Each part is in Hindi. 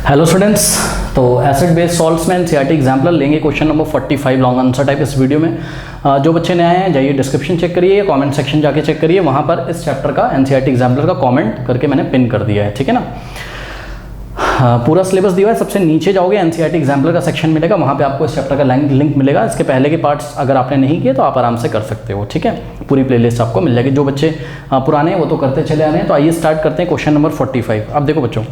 हेलो स्टूडेंट्स, तो एसिड बेस्ड सॉल्ट्स में एनसीईआरटी एग्जाम्पल लेंगे question number 45 long answer type इस वीडियो में। जो बच्चे नए आए हैं जाइए डिस्क्रिप्शन चेक करिए, कमेंट सेक्शन जाके चेक करिए, वहाँ पर इस चैप्टर का एनसीईआरटी एग्जाम्पल का कमेंट करके मैंने पिन कर दिया है, ठीक है ना। पूरा सिलेबस दिया है, सबसे नीचे जाओगे एनसीईआरटी एग्जाम्पल का सेक्शन मिलेगा, वहाँ पे आपको इस चैप्टर का लिंक मिलेगा। इसके पहले के पार्ट्स अगर आपने नहीं किए तो आप आराम से कर सकते हो, ठीक है। पूरी प्लेलिस्ट आपको मिल जाएगी। जो बच्चे पुराने हैं वो तो करते चले आ रहे हैं। तो आइए स्टार्ट करते हैं क्वेश्चन नंबर 45। अब देखो बच्चों,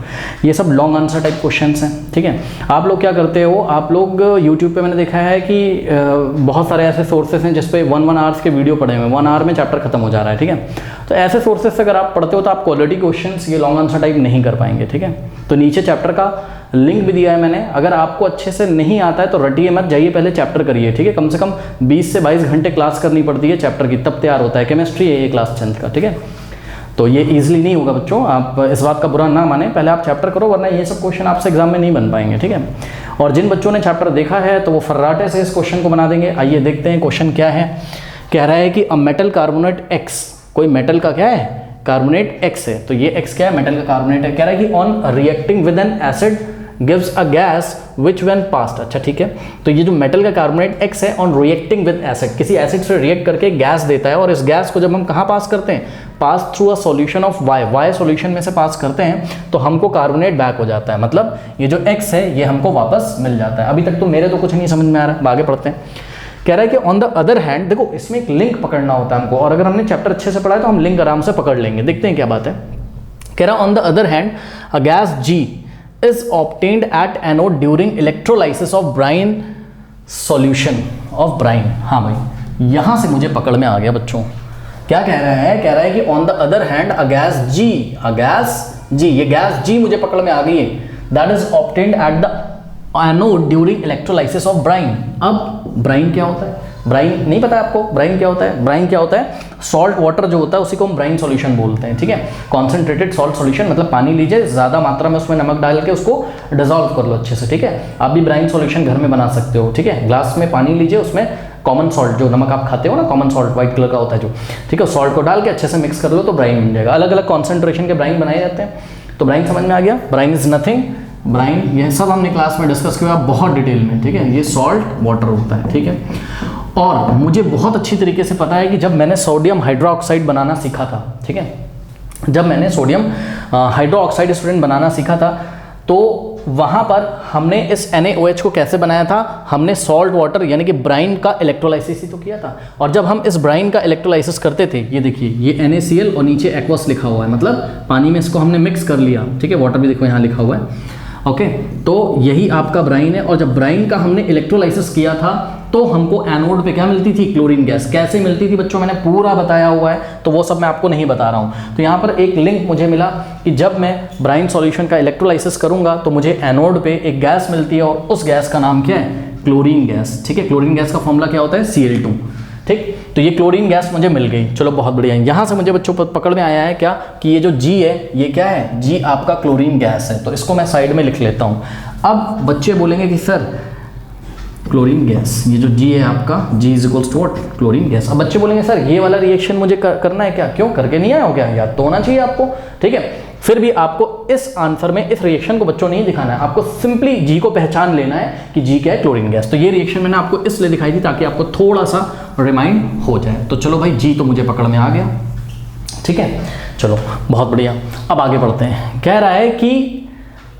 ये सब लॉन्ग आंसर टाइप क्वेश्चंस हैं, ठीक है। आप लोग क्या करते हो, आप लोग यूट्यूब पे मैंने देखा है कि बहुत सारे ऐसे सोर्सेज हैं जिसपे 1 आवर्स के वीडियो पढ़े हुए हैं, 1 आवर में चैप्टर खत्म हो जा रहा है, ठीक है। तो ऐसे सोर्सेज से अगर आप पढ़ते हो तो आप क्वालिटी क्वेश्चंस ये लॉन्ग आंसर टाइप नहीं कर पाएंगे, ठीक है। तो नीचे चैप्टर का लिंक भी दिया है मैंने। अगर आपको अच्छे से नहीं आता है तो रटिए मत, जाइए पहले चैप्टर करिए, ठीक है। कम से कम 20 से 22 घंटे क्लास करनी पड़ती है चैप्टर की, तब तैयार होता है। केमिस्ट्री है ये क्लास 10th का, ठीक है। तो ये ईजिली नहीं होगा बच्चों, आप इस बात का बुरा ना माने, पहले आप चैप्टर करो, वरना ये सब क्वेश्चन आपसे एग्जाम में नहीं बन पाएंगे, ठीक है। और जिन बच्चों ने चैप्टर देखा है तो वो फर्राटे से इस क्वेश्चन को बना देंगे। आइए देखते हैं क्वेश्चन क्या है। कह रहा है कि अ मेटल कार्बोनेट X, कोई मेटल का क्या है कार्बोनेट X है, तो ये X क्या है, मेटल का कार्बोनेट है। कह रहा है कि on reacting with N acid gives a gas which when passed, अच्छा ठीक है। तो ये जो मेटल का कार्बोनेट X है, ऑन रिएक्टिंग विद एसिड, किसी एसिड से रिएक्ट करके गैस देता है, और इस गैस को जब हम कहाँ पास करते हैं, pass through a solution of Y solution में से पास करते हैं तो हमको कार्बोनेट बैक हो जाता है, मतलब ये जो X है ये हमको वापस मिल जाता है। अभी तक तो मेरे तो कुछ नहीं समझ में आ रहा है, आगे पढ़ते हैं। कह रहा है कि ऑन द अदर हैंड, देखो इसमें एक लिंक पकड़ना होता है हमको, और अगर हमने चैप्टर अच्छे से पढ़ा है तो हम लिंक आराम से पकड़ लेंगे। देखते हैं क्या बात है। कह रहा है on the other hand a gas G is obtained at anode during electrolysis of brine solution of brine। हाँ भाई, यहां से मुझे पकड़ में आ गया बच्चों। क्या कह रहा है, कह रहा है कि on the other hand a gas G, ये गैस G मुझे पकड़ में आ गई है, that is obtained at the anode during electrolysis of Bryan. अब ब्राइन क्या होता है, ब्राइन नहीं पता आपको, ब्राइन क्या होता है, ब्राइन क्या होता है, सॉल्ट वाटर जो होता है उसी को हम ब्राइन सॉल्यूशन बोलते हैं, ठीक है। कॉन्सेंट्रेटेड सॉल्ट सॉल्यूशन, मतलब पानी लीजिए, ज़्यादा मात्रा में उसमें नमक डाल के उसको डिजोल्व कर लो अच्छे से, ठीक है। आप भी ब्राइन सॉल्यूशन घर में बना सकते हो, ठीक है। ग्लास में पानी लीजिए, उसमें कॉमन सॉल्ट जो नमक आप खाते हो ना, कॉमन सॉल्ट व्हाइट कलर का होता है जो, ठीक है, सॉल्ट को डाल के अच्छे से मिक्स कर लो तो ब्राइन बन जाएगा। अलग अलग कॉन्सेंट्रेशन के ब्राइन बनाए जाते हैं। तो ब्राइन समझ में आ गया, ब्राइन इज नथिंग, ब्राइन ये सब हमने क्लास में डिस्कस किया बहुत डिटेल में, ठीक है। ये सॉल्ट वाटर होता है, ठीक है। और मुझे बहुत अच्छी तरीके से पता है कि जब मैंने सोडियम हाइड्रोक्साइड बनाना सीखा था, ठीक है, जब मैंने सोडियम हाइड्रोक्साइड स्टूडेंट बनाना सीखा था तो वहाँ पर हमने इस NaOH को कैसे बनाया था, हमने सॉल्ट वाटर यानी कि ब्राइन का इलेक्ट्रोलाइसिस ही तो किया था। और जब हम इस ब्राइन का इलेक्ट्रोलाइसिस करते थे, ये देखिए ये NaCl और नीचे एक्वस लिखा हुआ है, मतलब पानी में इसको हमने मिक्स कर लिया, ठीक है। वाटर भी देखो यहाँ लिखा हुआ है, ओके। तो यही आपका ब्राइन है। और जब ब्राइन का हमने इलेक्ट्रोलाइसिस किया था तो हमको एनोड पे क्या मिलती थी, क्लोरीन गैस। कैसे मिलती थी बच्चों, मैंने पूरा बताया हुआ है, तो वो सब मैं आपको नहीं बता रहा हूँ। तो यहाँ पर एक लिंक मुझे मिला कि जब मैं ब्राइन सॉल्यूशन का इलेक्ट्रोलाइसिस करूँगा तो मुझे एनोड पे एक गैस मिलती है, और उस गैस का नाम क्या है, क्लोरीन गैस, ठीक है। क्लोरीन गैस का फॉर्मूला क्या होता है, Cl2, ठीक। तो ये क्लोरीन गैस मुझे मिल गई, चलो बहुत बढ़िया। यहाँ से मुझे बच्चों पकड़ में आया है क्या कि ये जो G है ये क्या है, G आपका क्लोरीन गैस है। तो इसको मैं साइड में लिख लेता हूँ। अब बच्चे बोलेंगे कि सर क्लोरीन गैस, ये जो G है आपका, G is equals to what, chlorine gas. अब बच्चे बोलेंगे सर ये वाला रिएक्शन मुझे करना है क्या, क्यों करके नहीं आया हो क्या, याद तो होना चाहिए आपको, ठीक है। फिर भी आपको इस आंसर में इस रिएक्शन को बच्चों नहीं दिखाना है, आपको सिंपली G को पहचान लेना है कि G क्या है, क्लोरीन गैस। तो ये रिएक्शन मैंने आपको इसलिए दिखाई थी ताकि आपको थोड़ा सा रिमाइंड हो जाए। तो चलो भाई G तो मुझे पकड़ में आ गया, ठीक है। चलो बहुत बढ़िया, अब आगे बढ़ते हैं। कह रहा है कि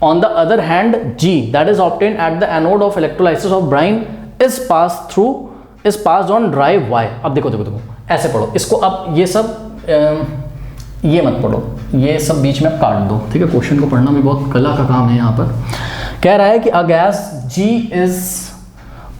on the other hand G that is obtained at the anode of electrolysis of brine is passed on dry Y। अब देखो ऐसे पढ़ो इसको। अब ये सब ये मत पढ़ो, ये सब बीच में काट दो, ठीक है। क्वेश्चन को पढ़ना भी बहुत कला का काम है। यहाँ पर कह रहा है कि a gas G is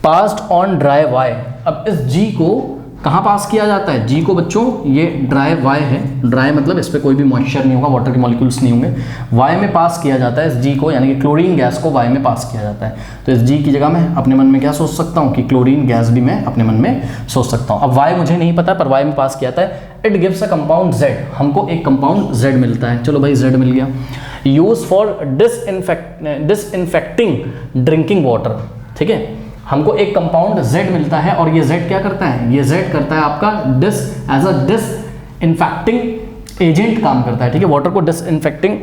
passed on dry Y। अब इस G को कहाँ पास किया जाता है, G को बच्चों, ये ड्राई Y है, ड्राई मतलब इस पर कोई भी मॉइस्चर नहीं होगा, वाटर के मॉलिक्यूल्स नहीं होंगे, Y में पास किया जाता है इस G को, यानी कि क्लोरीन गैस को Y में पास किया जाता है। तो इस G की जगह मैं अपने मन में क्या सोच सकता हूँ कि क्लोरीन गैस भी मैं अपने मन में सोच सकता हूँ। अब Y मुझे नहीं पता पर Y में पास किया जाता है। It gives a compound Z, हमको एक कंपाउंड Z मिलता है। चलो भाई Z मिल गया। Use for disinfecting drinking water, ठीक है। हमको एक कंपाउंड Z मिलता है, और ये Z क्या करता है, ये Z करता है आपका डिसइंफेक्टिंग एजेंट काम करता है, ठीक है। वाटर को डिसइंफेक्टिंग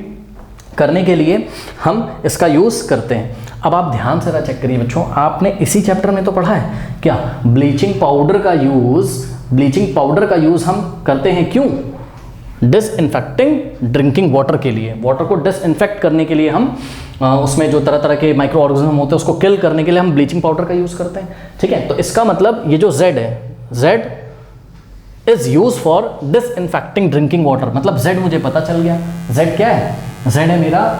करने के लिए हम इसका यूज़ करते हैं। अब आप ध्यान से चेक करिए बच्चों, आपने इसी चैप्टर में तो पढ़ा है क्या, ब्लीचिंग पाउडर का यूज़ हम करते हैं क्यों, डिसइंफेक्टिंग ड्रिंकिंग वाटर के लिए, वाटर को डिसइंफेक्ट करने के लिए हम उसमें जो तरह तरह के माइक्रो ऑर्गेनिज्म होते हैं उसको किल करने के लिए हम ब्लीचिंग पाउडर का यूज़ करते हैं। ठीक है, तो इसका मतलब ये जो Z है, Z is use for disinfecting drinking water, मतलब Z मुझे पता चल गया। Z क्या है, Z है मेरा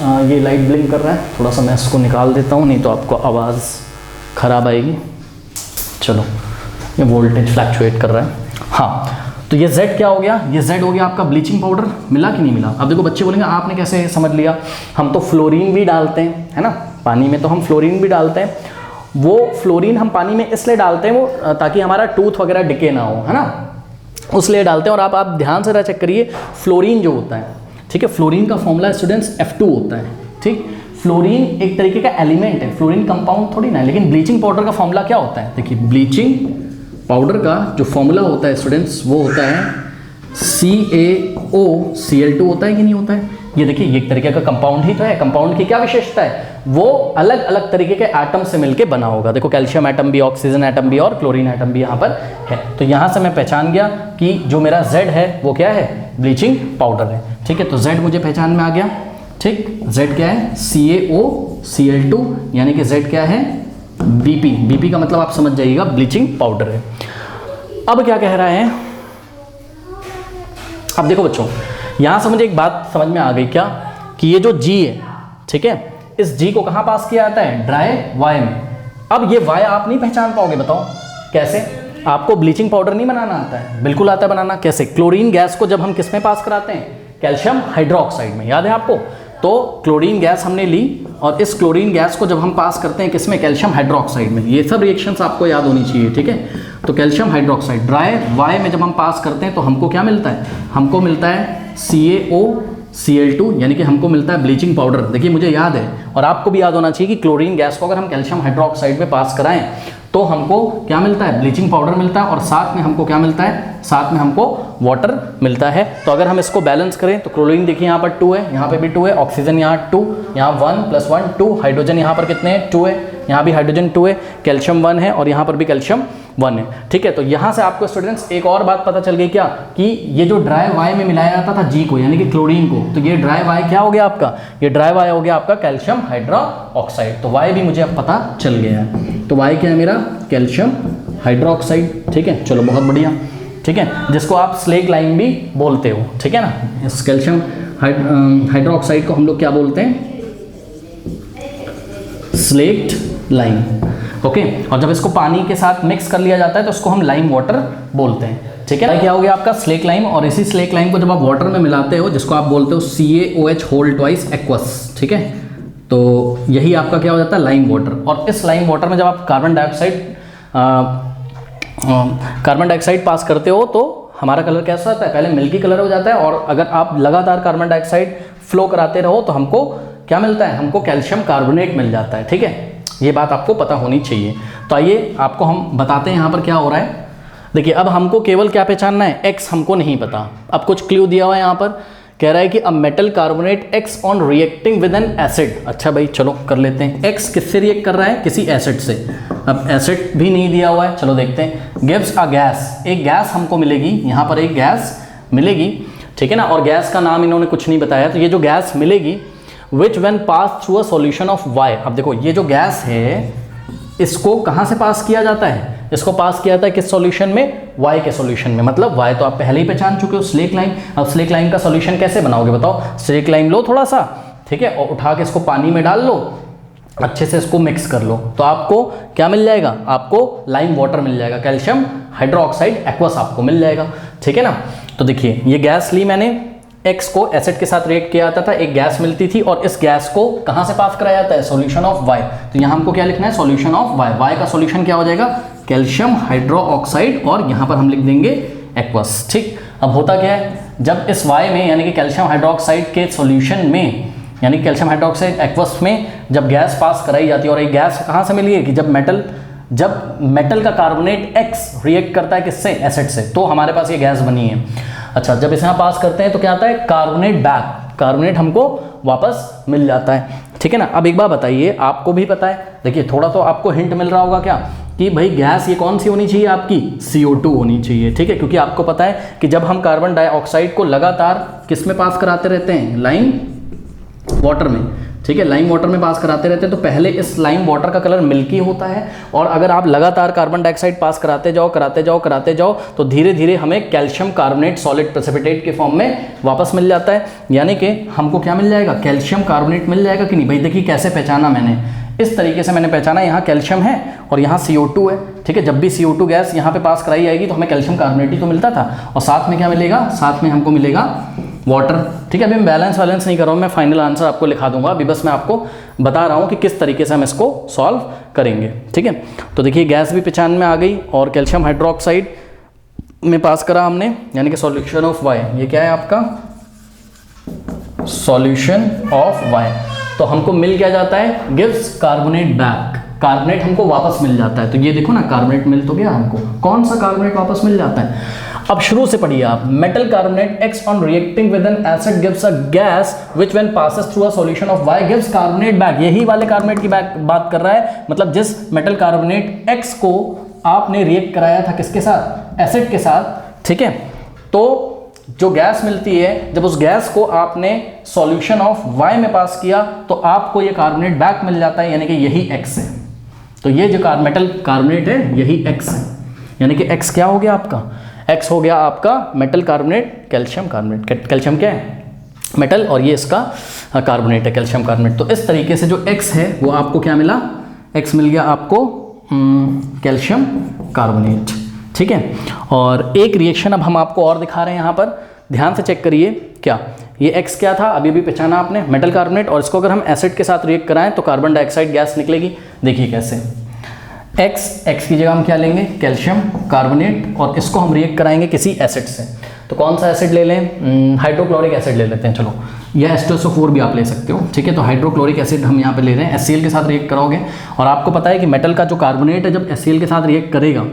ये लाइट ब्लिंक कर रहा है, थोड़ा सा मैं इसको निकाल देता हूँ नहीं तो आपको आवाज़ ख़राब आएगी। चलो, ये वोल्टेज फ्लैक्चुएट कर रहा है। हाँ, तो ये Z क्या हो गया, ये Z हो गया आपका ब्लीचिंग पाउडर। मिला कि नहीं मिला? अब देखो बच्चे बोलेंगे आपने कैसे समझ लिया, हम तो फ्लोरीन भी डालते हैं, है ना, पानी में तो हम फ्लोरीन भी डालते हैं। वो फ्लोरीन हम पानी में इसलिए डालते हैं वो ताकि हमारा टूथ वगैरह डिके ना हो, है ना, उसलिए डालते हैं। और आप ध्यान से चेक करिए, फ्लोरीन जो होता है, ठीक है, फ्लोरीन का फॉर्मूला स्टूडेंट्स F2 होता है। ठीक, फ्लोरीन एक तरीके का एलिमेंट है, फ्लोरीन कंपाउंड थोड़ी ना है। लेकिन ब्लीचिंग पाउडर का फॉर्मूला क्या होता है, देखिए ब्लीचिंग पाउडर का जो फॉर्मूला होता है स्टूडेंट्स वो होता है CaOCl2 होता है कि नहीं होता है। ये देखिए, ये एक तरीके का कंपाउंड ही तो है। कंपाउंड की क्या विशेषता है, वो अलग अलग तरीके के एटम से मिलके बना होगा। देखो, कैल्शियम एटम भी, ऑक्सीजन एटम भी और क्लोरीन एटम भी यहाँ पर है। तो यहाँ से मैं पहचान गया कि जो मेरा Z है वो क्या है, ब्लीचिंग पाउडर है। ठीक है, तो Z मुझे पहचान में आ गया। ठीक, Z क्या है, CaOCl2, यानी कि Z क्या है, BP का मतलब आप समझ जाइएगा ब्लीचिंग पाउडर है। अब क्या कह रहा है, अब देखो बच्चों, यहां से मुझे एक बात समझ में आ गई क्या, कि ये जो G है, ठीक है, इस G को कहां पास किया जाता है, ड्राई वाई में। अब ये वाई आप नहीं पहचान पाओगे, बताओ कैसे? आपको ब्लीचिंग पाउडर नहीं बनाना आता है? बिल्कुल आता है बनाना। कैसे? क्लोरीन गैस को जब हम किस में पास कराते हैं, कैल्शियम हाइड्रोक्साइड में, याद है आपको? तो क्लोरीन गैस हमने ली और इस क्लोरीन गैस को जब हम पास करते हैं किसमें, कैल्शियम हाइड्रोक्साइड में। ये सब रिएक्शंस आपको याद होनी चाहिए, ठीक है। तो कैल्शियम हाइड्रोक्साइड ड्राई वाई में जब हम पास करते हैं तो हमको क्या मिलता है, हमको मिलता है CaOCl2, यानी कि हमको मिलता है ब्लीचिंग पाउडर। देखिए मुझे याद है और आपको भी याद होना चाहिए कि क्लोरीन गैस को अगर हम कैल्शियम हाइड्रोक्साइड में पास कराएं तो हमको क्या मिलता है, ब्लीचिंग पाउडर मिलता है, और साथ में हमको क्या मिलता है, साथ में हमको वाटर मिलता है। तो अगर हम इसको बैलेंस करें तो क्लोरीन देखिए यहाँ पर 2 है, यहाँ पे भी 2 है, ऑक्सीजन यहाँ 2, यहाँ 1 + 1 2, हाइड्रोजन यहाँ पर कितने हैं, 2 है, यहाँ भी हाइड्रोजन 2 है, कैल्शियम 1 है और यहाँ पर भी कैल्शियम 1 है। ठीक है, तो यहाँ से आपको स्टूडेंट्स एक और बात पता चल गई क्या, कि ये जो ड्राई वाई में मिलाया जाता था G को, यानी कि क्लोरीन को, तो ये ड्राई वाई क्या हो गया आपका, ये ड्राई वाई हो गया आपका कैल्शियम हाइड्रोक्साइड। तो वाई भी मुझे अब पता चल गया है। तो वाई क्या है मेरा, कैल्शियम हाइड्रोक्साइड। ठीक है, चलो बहुत बढ़िया। ठीक है, जिसको आप स्लेक लाइम भी बोलते हो, ठीक है ना। इस कैल्शियम हाइड्रोक्साइड को हम लोग क्या बोलते हैं, स्लेक्ड लाइम। ओके, और जब इसको पानी के साथ मिक्स कर लिया जाता है तो उसको हम लाइम वाटर बोलते हैं। ठीक है, क्या हो गया आपका स्लेक लाइम, और इसी स्लेक लाइम को जब आप वाटर में मिलाते हो, जिसको आप बोलते हो CaOH एक्वस, ठीक है, तो यही आपका क्या हो जाता है, लाइम वाटर। और इस लाइम वाटर में जब आप कार्बन डाइऑक्साइड पास करते हो तो हमारा कलर कैसा होता है, पहले मिल्की कलर हो जाता है, और अगर आप लगातार कार्बन डाइऑक्साइड फ्लो कराते रहो तो हमको क्या मिलता है, हमको कैल्शियम कार्बोनेट मिल जाता है। ठीक है, ये बात आपको पता होनी चाहिए। तो आइए आपको हम बताते हैं यहाँ पर क्या हो रहा है। देखिए अब हमको केवल क्या पहचानना है, X हमको नहीं पता। अब कुछ क्लू दिया हुआ है यहाँ पर, कह रहा है कि a metal carbonate X on reacting with N acid. अच्छा भाई चलो कर लेते हैं, X किससे रिएक्ट कर रहा है, किसी एसिड से। अब एसिड भी नहीं दिया हुआ है, चलो देखते हैं। गिव्स अ गैस, एक गैस हमको मिलेगी, यहाँ पर एक गैस मिलेगी, ठीक है ना, और गैस का नाम इन्होंने कुछ नहीं बताया। तो ये जो गैस मिलेगी, विच when pass through a solution of Y। अब देखो ये जो गैस है इसको कहाँ से पास किया जाता है, इसको पास किया जाता है किस सॉल्यूशन में, Y के सॉल्यूशन में। मतलब Y तो आप पहले ही पहचान चुके हो, स्लेक लाइम। अब स्लेक लाइम का सॉल्यूशन कैसे बनाओगे बताओ, स्लेक लाइम लो थोड़ा सा, ठीक है, और उठा के इसको पानी में डाल लो, अच्छे से इसको मिक्स कर लो, तो आपको क्या मिल जाएगा, आपको लाइम वाटर मिल जाएगा, कैल्शियम हाइड्रोक्साइड एक्वस आपको मिल जाएगा। ठीक है ना। तो देखिए ये गैस ली मैंने, X को एसिड के साथ रिएक्ट किया जाता था, एक गैस मिलती थी, और इस गैस को कहाँ से पास कराया जाता है, सॉल्यूशन ऑफ Y। तो यहाँ हमको क्या लिखना है, सॉल्यूशन ऑफ Y। Y का सॉल्यूशन क्या हो जाएगा, कैल्शियम हाइड्रोक्साइड, और यहाँ पर हम लिख देंगे एक्वस। ठीक, अब होता क्या है, जब इस Y में यानी कि कैल्शियम हाइड्रोक्साइड के सॉल्यूशन में, यानी कैल्शियम हाइड्रोक्साइड एक्वस में जब गैस पास कराई जाती है, और एक गैस कहाँ से मिली है कि जब मेटल का कार्बोनेट X रिएक्ट करता है किससे, एसिड से, तो हमारे पास ये गैस बनी है। अच्छा, जब इसे यहाँ पास करते हैं तो क्या आता है, कार्बोनेट बैक, कार्बोनेट हमको वापस मिल जाता है, ठीक है ना। अब एक बात बताइए, आपको भी पता है, देखिए थोड़ा तो आपको हिंट मिल रहा होगा क्या कि भाई गैस ये कौन सी होनी चाहिए आपकी, CO2 होनी चाहिए, ठीक है, क्योंकि आपको पता है कि जब हम कार्बन डाइऑक्साइड को लगातार किस में पास कराते रहते हैं, लाइम वाटर में, ठीक है, लाइम वाटर में पास कराते रहते हैं, तो पहले इस लाइम वाटर का कलर मिल्की होता है, और अगर आप लगातार कार्बन डाइऑक्साइड पास कराते जाओ तो धीरे धीरे हमें कैल्शियम कार्बोनेट सॉलिड प्रेसिपिटेट के फॉर्म में वापस मिल जाता है। यानी कि हमको क्या मिल जाएगा, कैल्शियम कार्बोनेट मिल जाएगा कि नहीं। भाई देखिए कैसे पहचाना मैंने, इस तरीके से मैंने पहचाना, यहाँ कैल्शियम है और यहाँ CO2 है, ठीक है। जब भी CO2 गैस यहाँ पे पास कराई जाएगी तो हमें कैल्शियम कार्बोनेट ही तो मिलता था, और साथ में क्या मिलेगा, साथ में हमको मिलेगा वाटर, ठीक है। अभी मैं बैलेंस नहीं कर रहा हूँ, मैं फाइनल आंसर आपको लिखा दूंगा, अभी बस मैं आपको बता रहा हूँ कि किस तरीके से हम इसको सॉल्व करेंगे, ठीक है। तो देखिए गैस भी पहचान में आ गई और कैल्शियम हाइड्रोक्साइड में पास करा हमने, यानी कि सॉल्यूशन ऑफ Y, ये क्या है आपका सॉल्यूशन ऑफ Y, तो हमको मिल क्या जाता है, गिव्स कार्बोनेट बैक, कार्बोनेट हमको वापस मिल जाता है। तो ये देखो ना, कार्बोनेट मिल तो गया हमको, कौन सा कार्बोनेट वापस मिल जाता है। अब शुरू से पढ़िए आप, metal carbonate x on reacting with N acid gives a gas which when passes through a solution of Y gives carbonate back. यही वाले कार्बोनेट की बात कर रहा है, मतलब जिस मेटल कार्बोनेट X को आपने रिएक्ट कराया था किसके साथ, एसिड के साथ, ठीक है। तो जो गैस मिलती है, जब उस गैस को आपने सॉल्यूशन ऑफ Y में पास किया तो आपको ये कार्बोनेट बैक मिल जाता है, यानी कि यही X है। तो ये जो मेटल कार्बोनेट है यही X है, यानी कि X क्या हो गया आपका, X हो गया आपका metal carbonate, calcium carbonate, calcium क्या है, मेटल, और ये इसका कार्बोनेट है, कैल्शियम कार्बोनेट। तो इस तरीके से जो X है वो आपको क्या मिला, X मिल गया आपको कैल्शियम कार्बोनेट, ठीक है। और एक रिएक्शन अब हम आपको और दिखा रहे हैं यहाँ पर, ध्यान से चेक करिए, क्या ये X क्या था, अभी भी पहचाना आपने, मेटल कार्बोनेट, और इसको अगर हम एसिड के साथ रिएक्ट कराएं तो कार्बन डाइऑक्साइड गैस निकलेगी। देखिए कैसे, X की जगह हम क्या लेंगे, कैल्शियम कार्बोनेट, और इसको हम रिएक्ट कराएंगे किसी एसिड से। तो कौन सा एसिड ले लें, हाइड्रोक्लोरिक एसिड ले लेते हैं, चलो, या H2SO4 भी आप ले सकते हो, ठीक है। तो हाइड्रोक्लोरिक एसिड हम यहाँ पे ले रहे हैं, HCl के साथ रिएक्ट करोगे, और आपको पता है कि मेटल का जो कार्बोनेट है जब HCl के साथ रिएक्ट करेगा,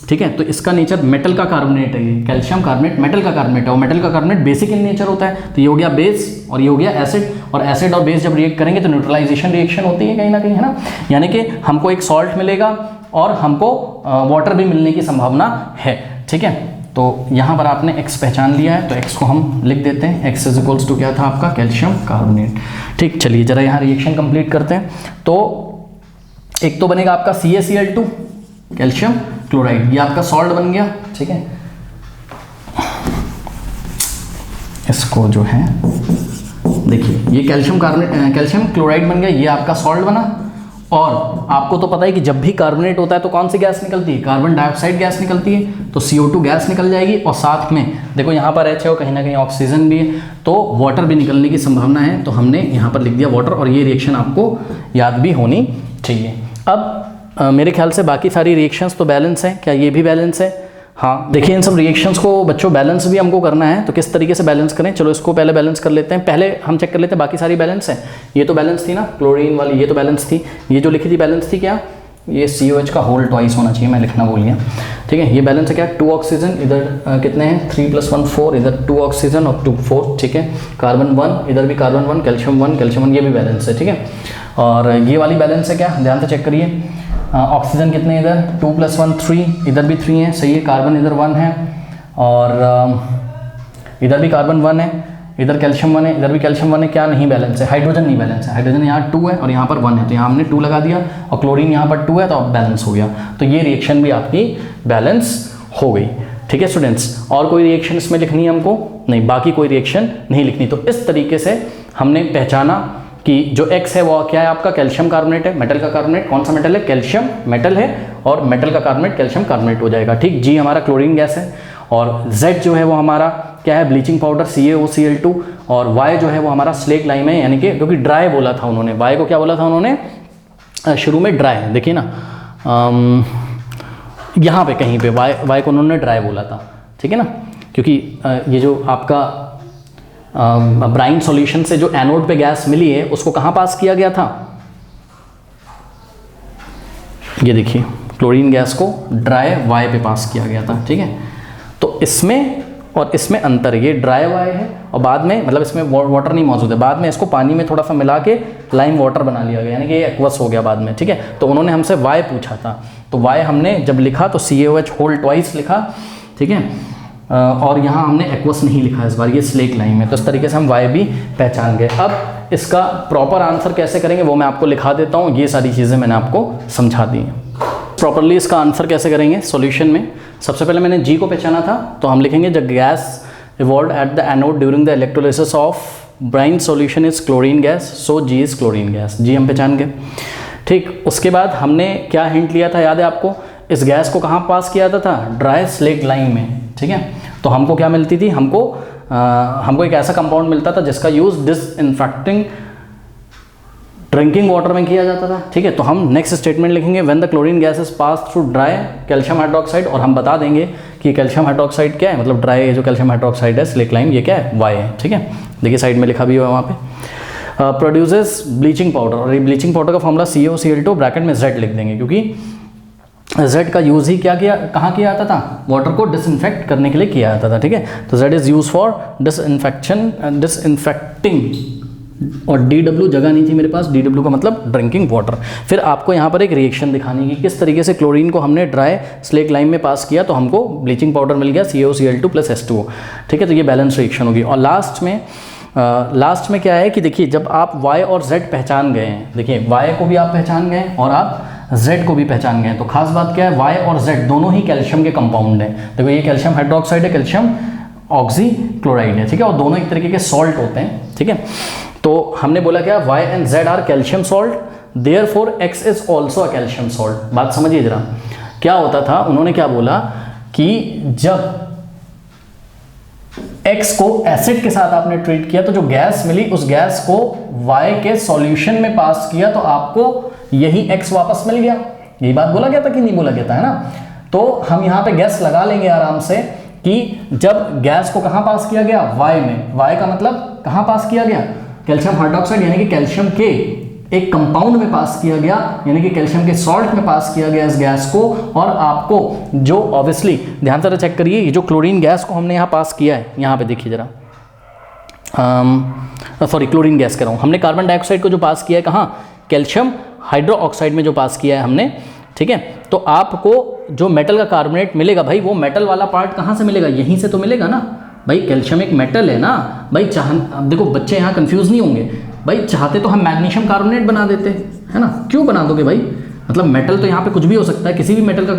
ठीक है, तो इसका नेचर मेटल का कार्बोनेट है, ये कैल्शियम कार्बोनेट मेटल का कार्बोनेट है, और मेटल का कार्बोनेट बेसिक इन नेचर होता है। तो ये हो गया बेस और ये हो गया एसिड, और एसिड और बेस जब रिएक्ट करेंगे तो न्यूट्रलाइजेशन रिएक्शन होती है कहीं ना कहीं, है ना, यानी कि हमको एक सॉल्ट मिलेगा और हमको वाटर भी मिलने की संभावना है, ठीक है। तो यहाँ पर आपने X पहचान लिया है, तो X को हम लिख देते हैं, X इज इक्वल्स टू क्या था आपका, कैल्शियम कार्बोनेट, ठीक। चलिए जरा यहाँ रिएक्शन कंप्लीट करते हैं। तो एक तो बनेगा आपका CaCl2 कैल्शियम क्लोराइड, ये आपका सॉल्ट बन गया, ठीक है। इसको जो है देखिए, ये कैल्शियम क्लोराइड बन गया, ये आपका सॉल्ट बना। और आपको तो पता है कि जब भी कार्बोनेट होता है तो कौन सी गैस निकलती है, कार्बन डाइऑक्साइड गैस निकलती है, तो CO2 गैस निकल जाएगी, और साथ में देखो यहाँ पर H है और कहीं ना कहीं ऑक्सीजन भी है, तो वाटर भी निकलने की संभावना है, तो हमने यहाँ पर लिख दिया वाटर, और ये रिएक्शन आपको याद भी होनी चाहिए। अब मेरे ख्याल से बाकी सारी रिएक्शंस तो बैलेंस हैं, क्या ये भी बैलेंस है, हाँ। देखिए इन सब रिएक्शंस को बच्चों बैलेंस भी हमको करना है, तो किस तरीके से बैलेंस करें, चलो इसको पहले बैलेंस कर लेते हैं। पहले हम चेक कर लेते हैं बाकी सारी बैलेंस है, ये तो बैलेंस थी ना क्लोरीन वाली, ये तो बैलेंस थी, ये जो लिखी थी बैलेंस थी क्या, ये COH का होल ट्वाइस होना चाहिए, मैं लिखना भूल गया, ठीक है। ये बैलेंस है क्या, 2 ऑक्सीजन, इधर कितने हैं 3 + 1 4, इधर 2 ऑक्सीजन और 2 4, ठीक है। कार्बन 1, इधर भी कार्बन 1, कैल्शियम 1, ये भी बैलेंस है, ठीक है। और ये वाली बैलेंस है क्या, ध्यान से चेक करिए, ऑक्सीजन कितने इधर 2 + 1 3, इधर भी 3 है, सही है। कार्बन इधर 1 है, और इधर भी कार्बन 1 है, इधर कैल्शियम 1 है, इधर भी कैल्शियम 1 है, क्या नहीं बैलेंस है, हाइड्रोजन नहीं बैलेंस है, हाइड्रोजन यहाँ 2 है और यहाँ पर 1 है, तो यहाँ हमने 2 लगा दिया, और क्लोरीन यहाँ पर 2 है, तो अब बैलेंस हो गया। तो ये रिएक्शन भी आपकी बैलेंस हो गई, ठीक है स्टूडेंट्स। और कोई रिएक्शन इसमें लिखनी है हमको, नहीं, बाकी कोई रिएक्शन नहीं लिखनी। तो इस तरीके से हमने पहचाना कि जो X है वो क्या है आपका, कैल्शियम कार्बोनेट है, मेटल का कार्बोनेट, कौन सा मेटल है, कैल्शियम मेटल है, और मेटल का कार्बोनेट कैल्शियम कार्बोनेट हो जाएगा, ठीक। G हमारा क्लोरीन गैस है, और Z जो है वो हमारा क्या है, ब्लीचिंग पाउडर CaOCl2, और Y जो है वो हमारा स्लेक लाइम है, यानी कि क्योंकि ड्राई बोला था उन्होंने, Y को क्या बोला था उन्होंने शुरू में, ड्राई, देखिए ना यहाँ पे कहीं पे Y को उन्होंने ड्राई बोला था, ठीक है ना, क्योंकि ये जो आपका ब्राइन सॉल्यूशन से जो एनोड पे गैस मिली है उसको कहाँ पास किया गया था, ये देखिए क्लोरीन गैस को ड्राई Y पे पास किया गया था, ठीक है। तो इसमें और इसमें अंतर है, ये ड्राई वाई है और बाद में मतलब इसमें वाटर नहीं मौजूद है, बाद में इसको पानी में थोड़ा सा मिला के लाइम वाटर बना लिया गया, यानी कि ये एक्वस हो गया बाद में, ठीक है। तो उन्होंने हमसे वाई पूछा था, तो वाई हमने जब लिखा तो CaOH होल ट्वाइस लिखा, ठीक है, और यहाँ हमने एक्वस नहीं लिखा इस बार, ये स्लेक लाइम है, तो इस तरीके से हम वाई भी पहचान गए। अब इसका प्रॉपर आंसर कैसे करेंगे वो मैं आपको लिखा देता हूँ, ये सारी चीज़ें मैंने आपको समझा दी हैं। प्रॉपरली इसका आंसर कैसे करेंगे सॉल्यूशन में, सबसे पहले मैंने G को पहचाना था, तो हम लिखेंगे the gas evolve at the anode during the electrolysis of brine solution is chlorine gas, so G is chlorine gas, G हम पहचान गए, ठीक। उसके बाद हमने क्या हिंट लिया था याद है आपको, इस गैस को कहाँ पास किया था, ड्राई स्लेक लाइम में, ठीक है। तो हमको क्या मिलती थी, हमको एक ऐसा कंपाउंड मिलता था जिसका यूज़ डिसइंफेक्टिंग ड्रिंकिंग वाटर में किया जाता था, ठीक है। तो हम नेक्स्ट स्टेटमेंट लिखेंगे when the chlorine gas is pass through dry calcium hydroxide, और हम बता देंगे कि कैल्शियम हाइड्रोक्साइड क्या है, मतलब ड्राई जो कैल्शियम हाइड्रोक्साइड है स्लेक लाइम, ये क्या है, वाई है, ठीक है। देखिए साइड में लिखा भी हुआ है वहाँ पे। प्रोड्यूसेस ब्लीचिंग पाउडर, और ये ब्लीचिंग पाउडर का फॉर्मूला CaOCl2 ब्रैकेट में Z लिख देंगे, क्योंकि Z का यूज़ ही क्या किया, कहाँ किया जाता था, वाटर को डिसइंफेक्ट करने के लिए किया जाता था, ठीक है। तो Z is use for disinfecting, और DW जगह नहीं थी मेरे पास, DW का मतलब ड्रिंकिंग वाटर। फिर आपको यहाँ पर एक रिएक्शन दिखानी है कि किस तरीके से क्लोरीन को हमने ड्राई स्लेक लाइम में पास किया तो हमको ब्लीचिंग पाउडर मिल गया CaOCl2 + H2O, ठीक है। तो ये बैलेंस रिएक्शन होगी। और लास्ट में क्या है कि देखिए जब आप Y और Z पहचान गए हैं, देखिए Y को भी आप पहचान गए और आप Z को भी पहचान गए, तो खास बात क्या है, Y और Z दोनों ही कैल्शियम के कंपाउंड हैं। देखो ये कैल्शियम हाइड्रोक्साइड है, कैल्शियम ऑक्सीक्लोराइड है, ठीक है, और दोनों एक तरीके के सॉल्ट होते हैं, ठीक है। तो हमने बोला क्या, Y and Z are calcium salt, therefore X is also a calcium salt. बात समझिए जरा, क्या होता था, उन्होंने क्या बोला कि जब X को एसिड के साथ आपने ट्रीट किया तो जो गैस मिली उस गैस को Y के सॉल्यूशन में पास किया तो आपको यही X वापस मिल गया। यही बात बोला गया था कि नहीं बोला गया था, है ना। तो हम यहाँ पे गैस लगा लेंगे आराम से कि जब गैस को कहाँ पास किया गया, Y में, Y का मतलब कहाँ पास किया गया, कैल्शियम हाइड्रोक्साइड यानी कि कैल्शियम के एक कंपाउंड में पास किया गया, यानी कि कैल्शियम के सॉल्ट में पास किया गया इस गैस को। और आपको जो ऑब्वियसली ध्यान से चेक करिए, ये जो क्लोरीन गैस को हमने यहाँ पास किया है, यहाँ पे देखिए जरा, सॉरी क्लोरीन गैस कह रहा हूँ, हमने कार्बन डाइऑक्साइड को जो पास किया है कहाँ, कैल्शियम हाइड्रोक्साइड में जो पास किया है हमने, ठीक है। तो आपको जो मेटल का कार्बोनेट मिलेगा भाई, वो मेटल वाला पार्ट कहाँ से मिलेगा, यहीं से तो मिलेगा ना भाई। कैल्शियम एक मेटल है ना भाई, अब देखो बच्चे यहाँ कंफ्यूज नहीं होंगे भाई, चाहते तो हम मैग्नीशियम कार्बोनेट बना देते, है ना, क्यों बना दोगे भाई, मतलब मेटल तो यहाँ पे कुछ भी हो सकता है, किसी भी मेटल का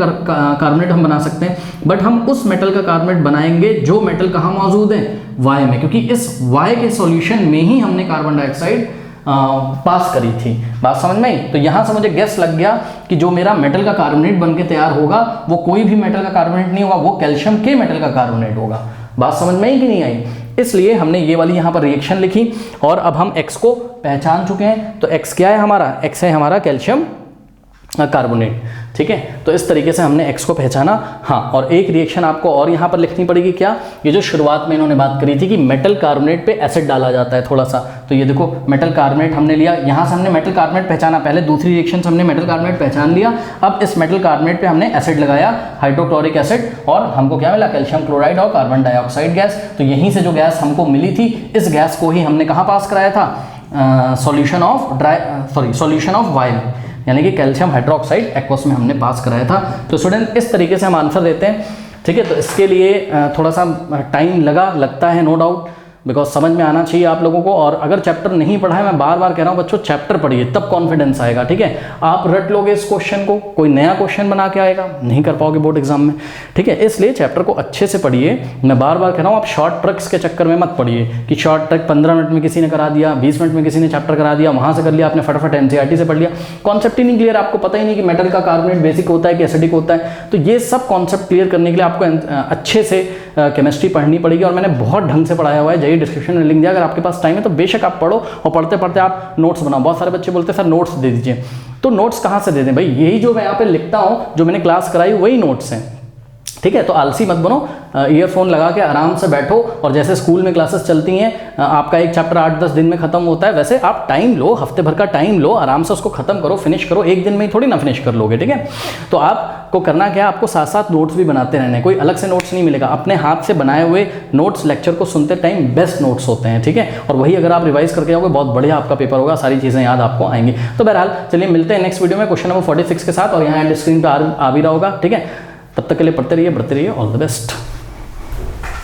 कार्बोनेट हम बना सकते हैं, बट हम उस मेटल का कार्बोनेट बनाएंगे जो मेटल कहाँ मौजूद है, Y में, क्योंकि इस Y के सॉल्यूशन में ही हमने कार्बन डाइऑक्साइड पास करी थी। बात समझ में आई। तो यहाँ से मुझे गेस लग गया कि जो मेरा मेटल का कार्बोनेट बन के तैयार होगा वो कोई भी मेटल का कार्बोनेट नहीं होगा, वो कैल्शियम के मेटल का कार्बोनेट होगा। बात समझ में आई कि नहीं आई। इसलिए हमने ये वाली यहाँ पर रिएक्शन लिखी और अब हम X को पहचान चुके हैं। तो X क्या है हमारा, X है हमारा कैल्शियम कार्बोनेट, ठीक है। तो इस तरीके से हमने X को पहचाना। हाँ, और एक रिएक्शन आपको और यहाँ पर लिखनी पड़ेगी, क्या, ये जो शुरुआत में इन्होंने बात करी थी कि मेटल कार्बोनेट पे एसिड डाला जाता है थोड़ा सा। तो ये देखो मेटल कार्बोनेट हमने लिया, यहाँ से हमने मेटल कार्बोनेट पहचाना, पहले दूसरी रिएक्शन से हमने मेटल कार्बोनेट पहचान लिया। अब इस मेटल कार्बोनेट पे हमने एसिड लगाया, हाइड्रोक्लोरिक एसिड, और हमको क्या मिला, कैल्शियम क्लोराइड और कार्बन डाइऑक्साइड गैस। तो यहीं से जो गैस हमको मिली थी, इस गैस को ही हमने कहाँ पास कराया था, सॉल्यूशन ऑफ वाइल, यानी कि कैल्शियम हाइड्रोक्साइड एक्वस में हमने पास कराया था। तो स्टूडेंट इस तरीके से हम आंसर देते हैं, ठीक है। तो इसके लिए थोड़ा सा टाइम लगता है, नो डाउट, बिकॉज समझ में आना चाहिए आप लोगों को। और अगर चैप्टर नहीं पढ़ा है, मैं बार बार कह रहा हूँ बच्चों, चैप्टर पढ़िए तब कॉन्फिडेंस आएगा, ठीक है। आप रट लोगे इस क्वेश्चन को, कोई नया क्वेश्चन बना के आएगा, नहीं कर पाओगे बोर्ड एग्जाम में, ठीक है। इसलिए चैप्टर को अच्छे से पढ़िए। मैं बार बार कह रहा हूँ, आप शॉर्ट ट्रिक्स के चक्कर में मत पढ़िए कि शॉर्ट ट्रिक 15 मिनट में किसी ने करा दिया, 20 मिनट में किसी ने चैप्टर करा दिया, वहाँ से कर लिया आपने, फटाफट NCERT से पढ़ लिया, कॉन्सेप्ट ही नहीं क्लियर, आपको पता ही नहीं कि मेटल का कार्बोनेट बेसिक होता है कि एसिडिक होता है। तो ये सब कॉन्सेप्ट क्लियर करने के लिए आपको अच्छे से केमिस्ट्री पढ़नी पड़ेगी, और मैंने बहुत ढंग से पढ़ाया हुआ है, जाइए डिस्क्रिप्शन में लिंक दिया, अगर आपके पास टाइम है तो बेशक आप पढ़ो, और पढ़ते पढ़ते आप नोट्स बनाओ। बहुत सारे बच्चे बोलते हैं सर नोट्स दे दीजिए, तो नोट्स कहाँ से दे दें भाई, यही जो मैं यहाँ पे लिखता हूँ, जो मैंने क्लास कराई वही नोट्स हैं, ठीक है। तो आलसी मत बनो, ईयरफोन लगा के आराम से बैठो और जैसे स्कूल में क्लासेस चलती हैं, आपका एक चैप्टर 8-10 दिन में खत्म होता है, वैसे आप टाइम लो, हफ्ते भर का टाइम लो, आराम से उसको खत्म करो, फिनिश करो। एक दिन में ही थोड़ी ना फिनिश कर लोगे, ठीक है। तो आपको करना क्या है, आपको साथ साथ नोट्स भी बनाते रहने, कोई अलग से नोट्स नहीं मिलेगा, अपने हाथ से बनाए हुए नोट्स लेक्चर को सुनते टाइम बेस्ट नोट्स होते हैं, ठीक है। और वही अगर आप रिवाइज करके जाओगे बहुत बढ़िया आपका पेपर होगा, सारी चीज़ें याद आपको आएंगी। तो बहरहाल चलिए मिलते हैं नेक्स्ट वीडियो में क्वेश्चन नंबर 46 के साथ, और यहाँ एंड स्क्रीन पर आ भी रहा होगा, ठीक है। तब तक के लिए पढ़ते रहिए, बढ़ते रहिए, ऑल द बेस्ट।